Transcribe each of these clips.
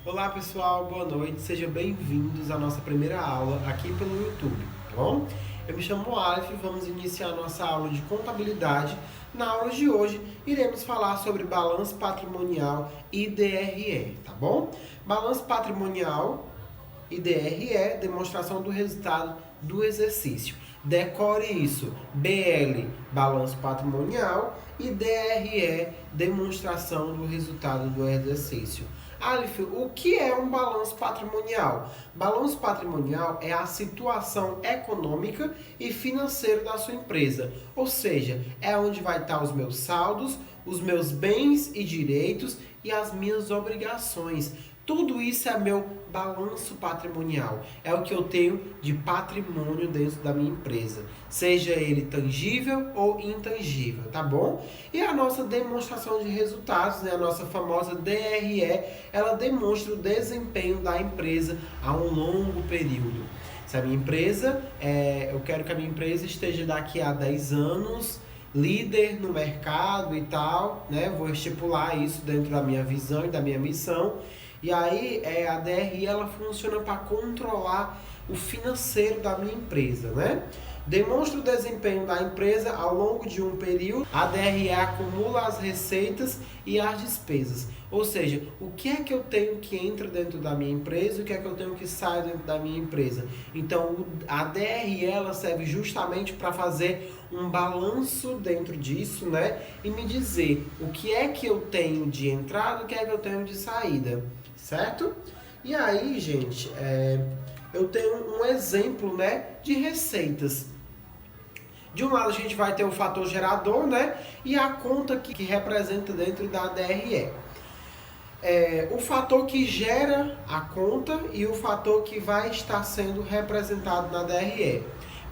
Olá pessoal, boa noite, sejam bem-vindos à nossa primeira aula aqui pelo YouTube, tá bom? Eu me chamo Aleph e vamos iniciar a nossa aula de contabilidade. Na aula de hoje, iremos falar sobre balanço patrimonial e DRE, tá bom? Balanço patrimonial e DRE, demonstração do resultado do exercício. Decore isso, BL, balanço patrimonial e DRE, demonstração do resultado do exercício. Aleph, o que é um balanço patrimonial? Balanço patrimonial é a situação econômica e financeira da sua empresa, ou seja, é onde vai estar os meus saldos, os meus bens e direitos e as minhas obrigações. Tudo isso é meu balanço patrimonial. É o que eu tenho de patrimônio dentro da minha empresa. Seja ele tangível ou intangível, tá bom? E a nossa demonstração de resultados, né, a nossa famosa DRE, ela demonstra o desempenho da empresa a um longo período. Se a minha empresa, eu quero que a minha empresa esteja daqui a 10 anos líder no mercado e tal, né? Vou estipular isso dentro da minha visão e da minha missão. E aí a DRE ela funciona para controlar o financeiro da minha empresa, né? Demonstra o desempenho da empresa ao longo de um período. A DRE acumula as receitas e as despesas. Ou seja, o que é que eu tenho que entra dentro da minha empresa e o que é que eu tenho que sair dentro da minha empresa. Então, a DRE ela serve justamente para fazer um balanço dentro disso, né? E me dizer o que é que eu tenho de entrada e o que é que eu tenho de saída, certo? E aí, gente, eu tenho um exemplo, né, de receitas. De um lado a gente vai ter o fator gerador, né, e a conta que representa dentro da DRE. O fator que gera a conta e o fator que vai estar sendo representado na DRE.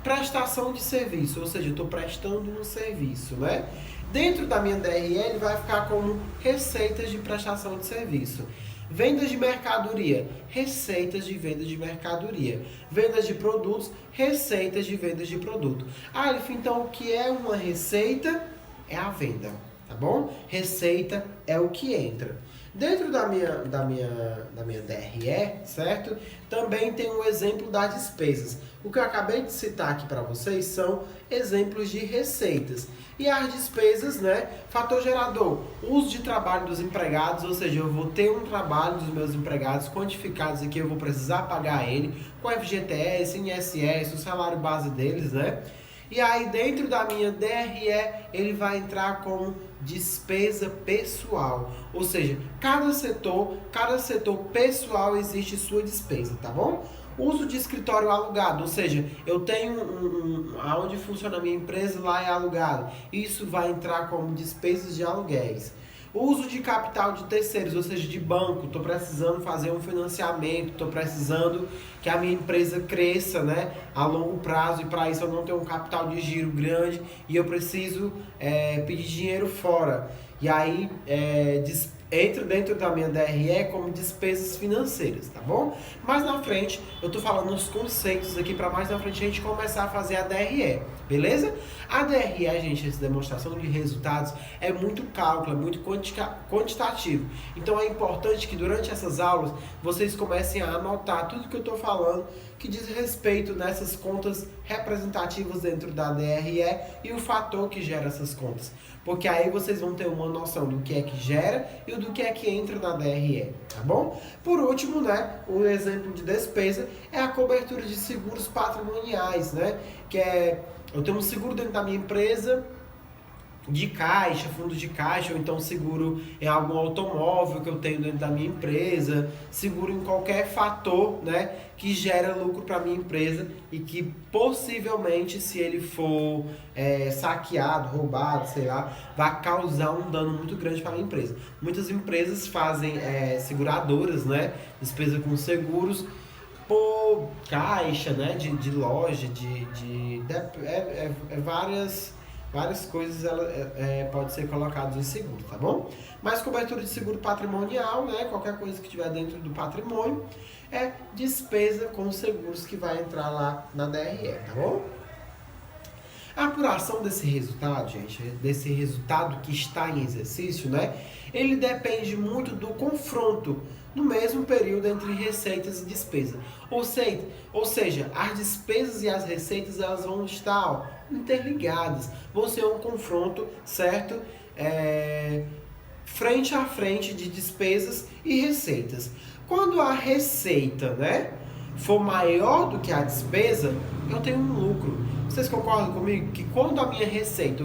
Prestação de serviço, ou seja, eu estou prestando um serviço, né? Dentro da minha DRE ele vai ficar como receitas de prestação de serviço. Vendas de mercadoria, receitas de vendas de mercadoria. Vendas de produtos, receitas de vendas de produto. Aleph, então o que é uma receita? É a venda, tá bom? Receita é o que entra. Dentro da minha DRE, certo? Também tem um exemplo das despesas. O que eu acabei de citar aqui para vocês são exemplos de receitas. E as despesas, né? Fator gerador, uso de trabalho dos empregados, ou seja, eu vou ter um trabalho dos meus empregados quantificados aqui, eu vou precisar pagar ele com FGTS, INSS, o salário base deles, né? E aí dentro da minha DRE ele vai entrar como despesa pessoal. Ou seja, cada setor pessoal existe sua despesa, tá bom? Uso de escritório alugado, ou seja, eu tenho aonde funciona a minha empresa, lá é alugado. Isso vai entrar como despesas de aluguéis. Uso de capital de terceiros, ou seja, de banco. Estou precisando fazer um financiamento, estou precisando que a minha empresa cresça, né, a longo prazo, e para isso eu não tenho um capital de giro grande e eu preciso pedir dinheiro fora. E aí entra dentro da minha DRE como despesas financeiras, tá bom? Mais na frente, eu tô falando os conceitos aqui para mais na frente a gente começar a fazer a DRE, beleza? A DRE, gente, essa demonstração de resultados é muito cálculo, é muito quantitativo. Então é importante que durante essas aulas vocês comecem a anotar tudo que eu tô falando que diz respeito nessas contas representativas dentro da DRE e o fator que gera essas contas. Porque aí vocês vão ter uma noção do que é que gera e do que é que entra na DRE, tá bom? Por último, né, um exemplo de despesa é a cobertura de seguros patrimoniais, né? Eu tenho um seguro dentro da minha empresa, de caixa, fundo de caixa, ou então seguro em algum automóvel que eu tenho dentro da minha empresa, seguro em qualquer fator, né, que gera lucro para a minha empresa e que possivelmente, se ele for saqueado, roubado, sei lá, vai causar um dano muito grande para a minha empresa. Muitas empresas fazem seguradoras, né, despesa com seguros, por caixa, né, de loja, várias coisas pode ser colocadas em seguro, tá bom? Mas cobertura de seguro patrimonial, né? Qualquer coisa que tiver dentro do patrimônio é despesa com seguros que vai entrar lá na DRE, tá bom? A apuração desse resultado, gente, desse resultado que está em exercício, né? Ele depende muito do confronto no mesmo período entre receitas e despesas. Ou seja, as despesas e as receitas elas vão estar interligadas, vão ser um confronto, certo? Frente a frente de despesas e receitas. Quando a receita, né, for maior do que a despesa, eu tenho um lucro. Vocês concordam comigo que quando a minha receita,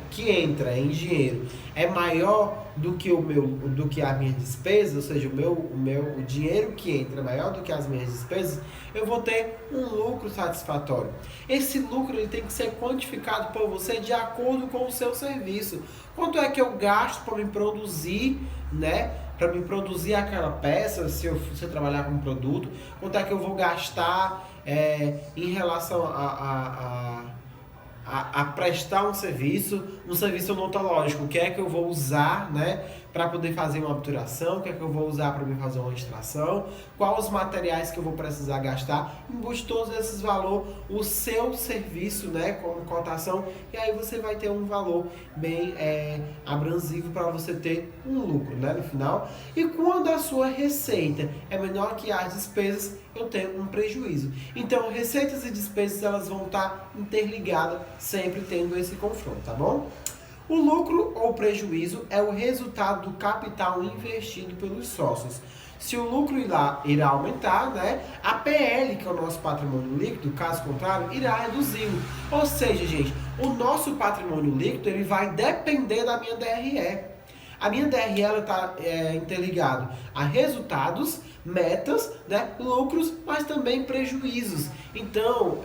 que entra em dinheiro, é maior do que a minha despesa, ou seja, o dinheiro que entra é maior do que as minhas despesas, eu vou ter um lucro satisfatório. Esse lucro ele tem que ser quantificado por você de acordo com o seu serviço. Quanto é que eu gasto para me produzir, né? Para me produzir aquela peça, se eu trabalhar com um produto, quanto é que eu vou gastar em relação a prestar um serviço odontológico, o que é que eu vou usar, né, para poder fazer uma obturação, o que é que eu vou usar para me fazer uma extração, quais os materiais que eu vou precisar gastar, embute todos esses valores, o seu serviço, né, como cotação, e aí você vai ter um valor bem abrangível para você ter um lucro, né, no final. E quando a sua receita é menor que as despesas, eu tenho um prejuízo. Então, receitas e despesas elas vão estar interligadas, sempre tendo esse confronto, tá bom? O lucro ou prejuízo é o resultado do capital investido pelos sócios. Se o lucro irá aumentar, né, a PL, que é o nosso patrimônio líquido, caso contrário, irá reduzir. Ou seja, gente, o nosso patrimônio líquido ele vai depender da minha DRE. A minha DRE está interligada a resultados, metas, né, lucros, mas também prejuízos. Então,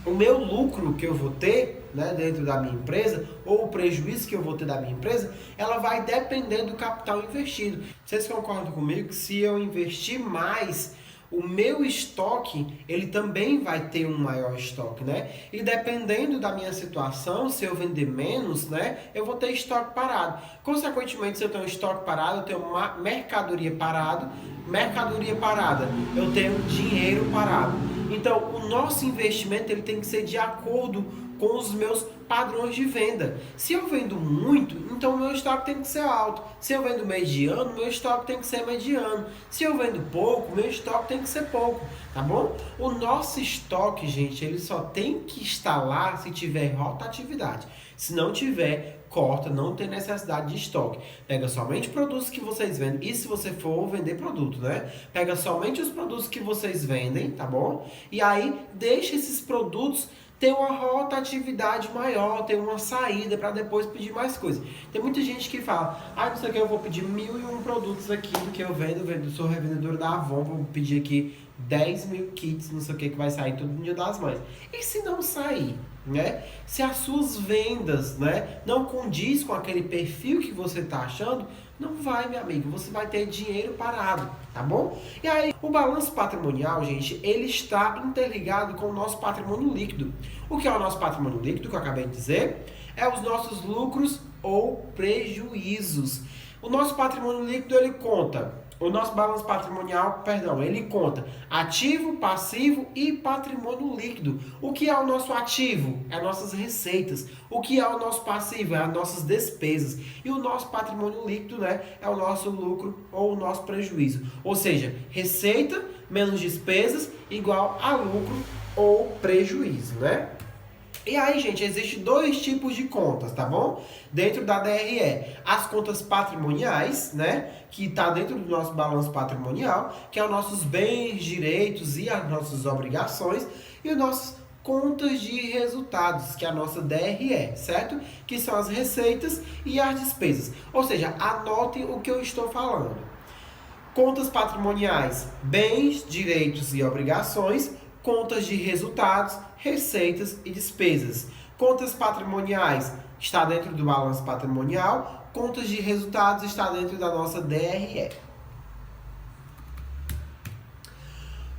o meu lucro que eu vou ter, né, dentro da minha empresa, ou o prejuízo que eu vou ter da minha empresa, ela vai depender do capital investido. Vocês concordam comigo que se eu investir mais, o meu estoque, ele também vai ter um maior estoque, né? E dependendo da minha situação, se eu vender menos, né, eu vou ter estoque parado. Consequentemente, se eu tenho estoque parado, eu tenho uma mercadoria parada, eu tenho dinheiro parado. Então, o nosso investimento ele tem que ser de acordo com os meus padrões de venda. Se eu vendo muito, então o meu estoque tem que ser alto. Se eu vendo mediano, meu estoque tem que ser mediano. Se eu vendo pouco, meu estoque tem que ser pouco, tá bom? O nosso estoque, gente, ele só tem que estar lá se tiver rotatividade. Se não tiver, corta, não tem necessidade de estoque. Pega somente produtos que vocês vendem. E se você for vender produto, né? Pega somente os produtos que vocês vendem, tá bom? E aí, deixa esses produtos ter uma rotatividade maior, ter uma saída para depois pedir mais coisas. Tem muita gente que fala, não sei o que, eu vou pedir 1001 produtos aqui do que eu vendo, sou revendedor da Avon, vou pedir aqui 10.000 kits, não sei o que vai sair tudo no Dia das Mães. E se não sair, né? Se as suas vendas, né, não condiz com aquele perfil que você está achando, não vai, meu amigo, você vai ter dinheiro parado, tá bom? E aí, o balanço patrimonial, gente, ele está interligado com o nosso patrimônio líquido. O que é o nosso patrimônio líquido, que eu acabei de dizer? É os nossos lucros ou prejuízos. O nosso patrimônio líquido, ele conta... O nosso balanço patrimonial, ele conta ativo, passivo e patrimônio líquido. O que é o nosso ativo? É as nossas receitas. O que é o nosso passivo? É as nossas despesas. E o nosso patrimônio líquido, né, é o nosso lucro ou o nosso prejuízo. Ou seja, receita menos despesas igual a lucro ou prejuízo, né? E aí, gente, existem dois tipos de contas, tá bom? Dentro da DRE, as contas patrimoniais, né? Que está dentro do nosso balanço patrimonial, que é os nossos bens, direitos e as nossas obrigações, e as nossas contas de resultados, que é a nossa DRE, certo? Que são as receitas e as despesas. Ou seja, anotem o que eu estou falando. Contas patrimoniais, bens, direitos e obrigações. Contas de resultados, receitas e despesas. Contas patrimoniais está dentro do balanço patrimonial. Contas de resultados está dentro da nossa DRE.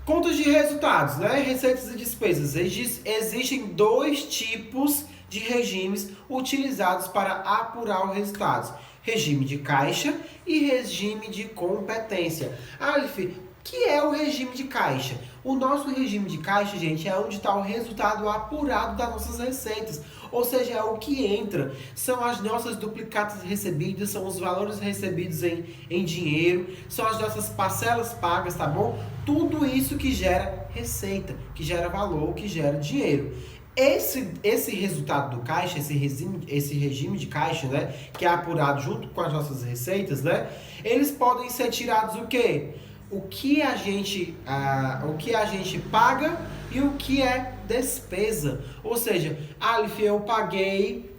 Contas de resultados, né? Receitas e despesas. Existem dois tipos de regimes utilizados para apurar os resultados. Regime de caixa e regime de competência. Alif, que é o regime de caixa? O nosso regime de caixa, gente, é onde está o resultado apurado das nossas receitas. Ou seja, é o que entra. São as nossas duplicatas recebidas, são os valores recebidos em dinheiro, são as nossas parcelas pagas, tá bom? Tudo isso que gera receita, que gera valor, que gera dinheiro. Esse resultado do caixa, esse regime de caixa, né, que é apurado junto com as nossas receitas, né, eles podem ser tirados o quê? O que a gente paga e o que é despesa. Ou seja, Aleph, eu paguei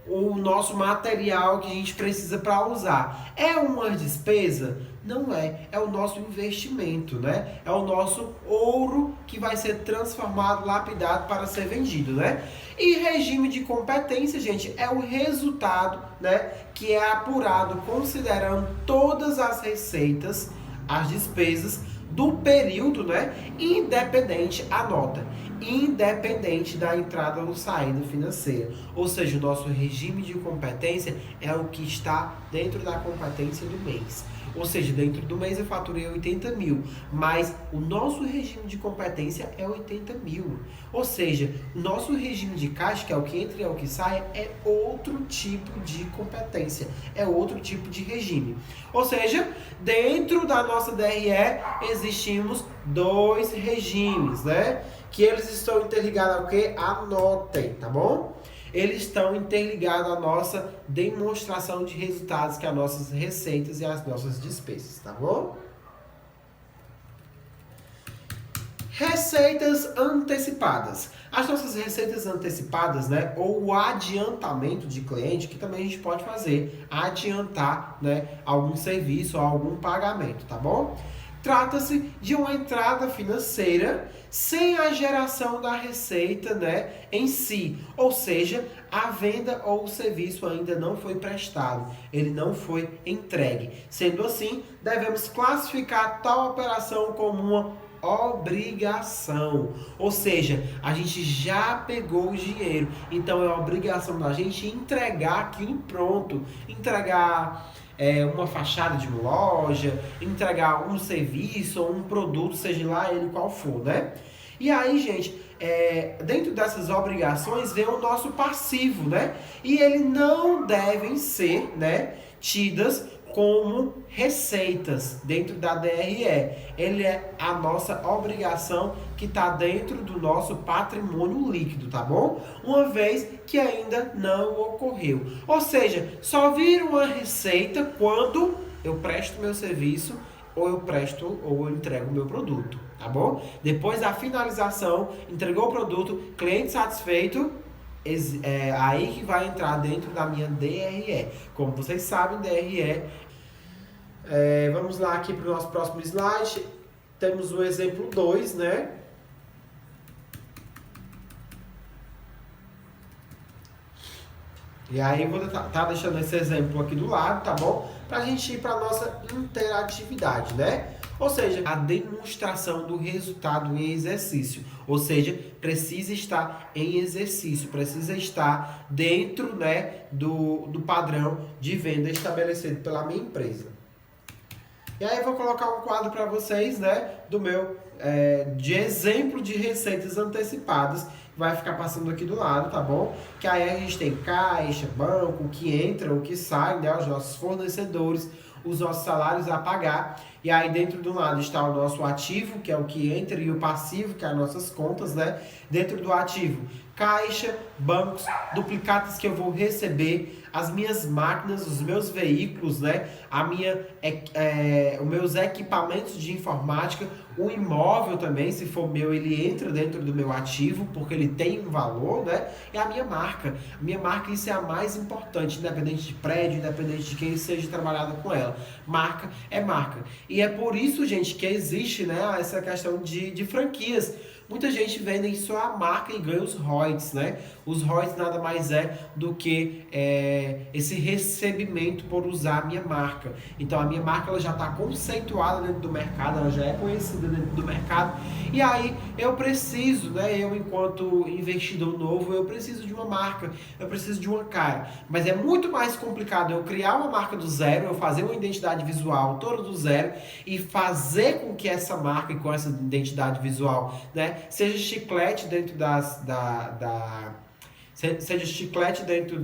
o nosso material que a gente precisa para usar. É uma despesa? Não é. É o nosso investimento, né? É o nosso ouro que vai ser transformado, lapidado para ser vendido, né? E regime de competência, gente, é o resultado, né, que é apurado considerando todas as receitas, as despesas do período, né, independente, anota, independente da entrada ou saída financeira. Ou seja, o nosso regime de competência é o que está dentro da competência do mês. Ou seja, dentro do mês eu faturei 80 mil, mas o nosso regime de competência é 80 mil. Ou seja, o nosso regime de caixa, que é o que entra e é o que sai, é outro tipo de competência, é outro tipo de regime. Ou seja, dentro da nossa DRE existimos dois regimes, né? Que eles estão interligados ao que? Anotem, tá bom? Eles estão interligados à nossa demonstração de resultados, que é as nossas receitas e as nossas despesas, tá bom? Receitas antecipadas. As nossas receitas antecipadas, né, ou o adiantamento de cliente, que também a gente pode fazer, adiantar, né, algum serviço ou algum pagamento, tá bom? Trata-se de uma entrada financeira sem a geração da receita, né, em si. Ou seja, a venda ou o serviço ainda não foi prestado, ele não foi entregue. Sendo assim, devemos classificar tal operação como uma obrigação. Ou seja, a gente já pegou o dinheiro, então é obrigação da gente entregar aquilo pronto, entregar uma fachada de uma loja, entregar um serviço ou um produto, seja lá ele qual for, né? E aí, gente, dentro dessas obrigações vem o nosso passivo, né? E ele não devem ser, né, tidas como receitas dentro da DRE. Ele é a nossa obrigação que está dentro do nosso patrimônio líquido, tá bom? Uma vez que ainda não ocorreu. Ou seja, só vira uma receita quando eu presto meu serviço ou eu entrego o meu produto, tá bom? Depois da finalização, entregou o produto, cliente satisfeito, aí que vai entrar dentro da minha DRE. Como vocês sabem, DRE... vamos lá aqui para o nosso próximo slide. Temos o exemplo 2, né? E aí eu vou estar deixando esse exemplo aqui do lado, tá bom? Para a gente ir para a nossa interatividade, né? Ou seja, a demonstração do resultado em exercício. Ou seja, precisa estar em exercício, precisa estar dentro, né, do padrão de venda estabelecido pela minha empresa. E aí eu vou colocar um quadro para vocês, né, do meu, de exemplo de receitas antecipadas, vai ficar passando aqui do lado, tá bom? Que aí a gente tem caixa, banco, o que entra, o que sai, né, os nossos fornecedores, os nossos salários a pagar. E aí dentro do lado está o nosso ativo, que é o que entra, e o passivo, que é as nossas contas, né? Dentro do ativo, caixa, bancos, duplicatas que eu vou receber, as minhas máquinas, os meus veículos, né? Os meus equipamentos de informática, o imóvel também, se for meu, ele entra dentro do meu ativo, porque ele tem um valor, né? E a minha marca. A minha marca, isso é a mais importante, independente de prédio, independente de quem seja trabalhado com ela. Marca é marca. E é por isso, gente, que existe, né, essa questão de franquias. muita gente vende sua marca e ganha os royalties, né? Os royalties nada mais é do que esse recebimento por usar a minha marca. Então a minha marca ela já está conceituada dentro do mercado, ela já é conhecida dentro do mercado. E aí eu preciso, né? Eu enquanto investidor novo, eu preciso de uma marca, eu preciso de uma cara. Mas é muito mais complicado eu criar uma marca do zero, eu fazer uma identidade visual toda do zero e fazer com que essa marca e com essa identidade visual, né, seja chiclete dentro seja chiclete dentro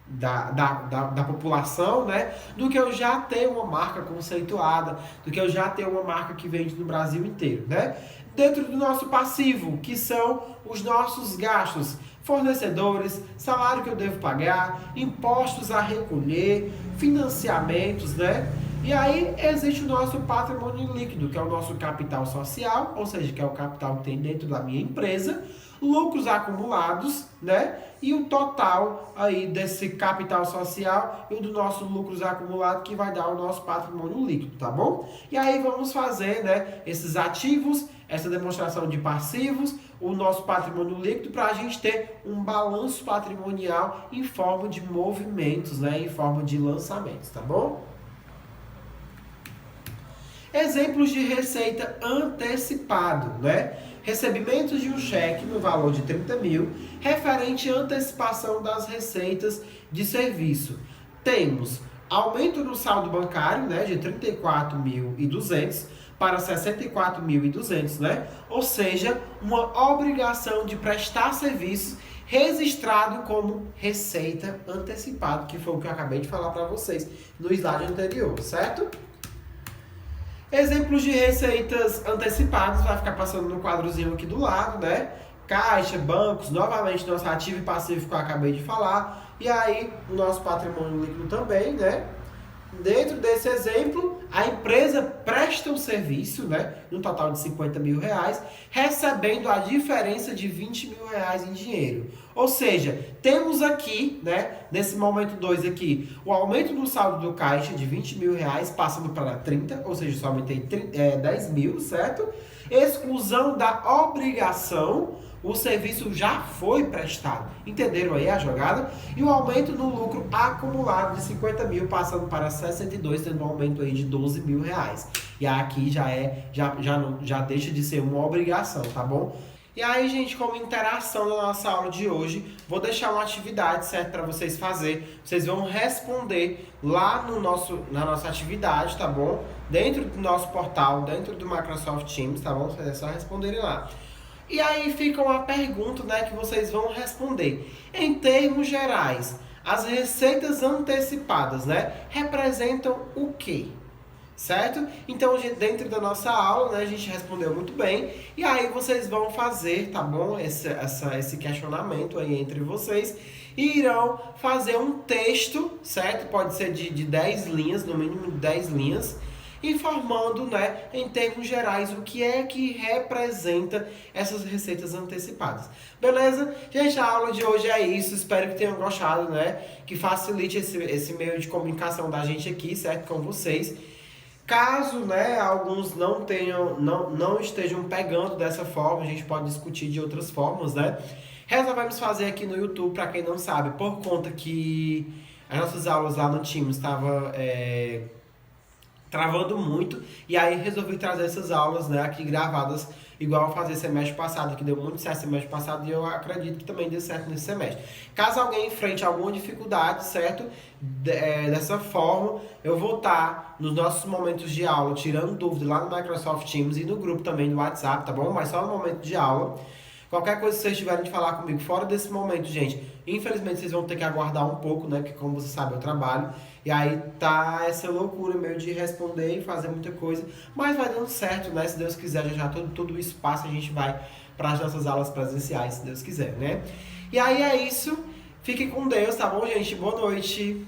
da população, né, do que eu já ter uma marca conceituada, do que eu já ter uma marca que vende no Brasil inteiro, né? Dentro do nosso passivo, que são os nossos gastos, fornecedores, salário que eu devo pagar, impostos a recolher, financiamentos, né? E aí existe o nosso patrimônio líquido, que é o nosso capital social, ou seja, que é o capital que tem dentro da minha empresa, lucros acumulados, né? E o total aí desse capital social e o do nosso lucros acumulado que vai dar o nosso patrimônio líquido, tá bom? E aí vamos fazer, né, esses ativos, essa demonstração de passivos, o nosso patrimônio líquido para a gente ter um balanço patrimonial em forma de movimentos, né, em forma de lançamentos, tá bom? Exemplos de receita antecipado, né? Recebimentos de um cheque no valor de 30 mil, referente à antecipação das receitas de serviço. Temos aumento no saldo bancário, né, de 34.200 para 64.200, né? Ou seja, uma obrigação de prestar serviços registrado como receita antecipada, que foi o que eu acabei de falar para vocês no slide anterior, certo? Exemplos de receitas antecipadas, vai ficar passando no quadrozinho aqui do lado, né? Caixa, bancos, novamente nosso ativo e passivo que eu acabei de falar. E aí, o nosso patrimônio líquido também, né? Dentro desse exemplo, a empresa presta um serviço, né, no total de 50 mil reais, recebendo a diferença de 20 mil reais em dinheiro. Ou seja, temos aqui, né, nesse momento 2 aqui, o aumento do saldo do caixa de 20 mil reais, passando para 30, ou seja, só aumentei 10 mil, certo? Exclusão da obrigação, o serviço já foi prestado. Entenderam aí a jogada? E o aumento no lucro acumulado de 50 mil, passando para 62, tendo um aumento aí de 12 mil reais. E aqui já deixa de ser uma obrigação, tá bom? E aí, gente, como interação da nossa aula de hoje, vou deixar uma atividade, certo, para vocês fazerem. Vocês vão responder lá na nossa atividade, tá bom? Dentro do nosso portal, dentro do Microsoft Teams, tá bom? Vocês é só responderem lá. E aí fica uma pergunta, né, que vocês vão responder. Em termos gerais, as receitas antecipadas, né, representam o quê? Certo? Então, dentro da nossa aula, né, a gente respondeu muito bem. E aí vocês vão fazer, tá bom? Esse questionamento aí entre vocês. E irão fazer um texto, certo? Pode ser de 10 linhas, no mínimo 10 linhas. Informando, né, em termos gerais, o que é que representa essas receitas antecipadas. Beleza? Gente, a aula de hoje é isso. Espero que tenham gostado, né? Que facilite esse meio de comunicação da gente aqui, certo? Com vocês. Caso, né, alguns não estejam pegando dessa forma, a gente pode discutir de outras formas, né? Resolvemos fazer aqui no YouTube, para quem não sabe, por conta que as nossas aulas lá no Teams estavam travando muito, e aí resolvi trazer essas aulas, né, aqui gravadas, igual eu fazia semestre passado, que deu muito certo semestre passado, e eu acredito que também deu certo nesse semestre. Caso alguém enfrente alguma dificuldade, certo, dessa forma, eu vou estar nos nossos momentos de aula, tirando dúvida lá no Microsoft Teams e no grupo também do WhatsApp, tá bom? Mas só no momento de aula. Qualquer coisa que vocês tiverem de falar comigo fora desse momento, gente, infelizmente vocês vão ter que aguardar um pouco, né? Porque como você sabe, eu trabalho. E aí tá essa loucura meio de responder e fazer muita coisa. Mas vai dando certo, né? Se Deus quiser, já todo o espaço a gente vai para as nossas aulas presenciais, se Deus quiser, né? E aí é isso. Fiquem com Deus, tá bom, gente? Boa noite.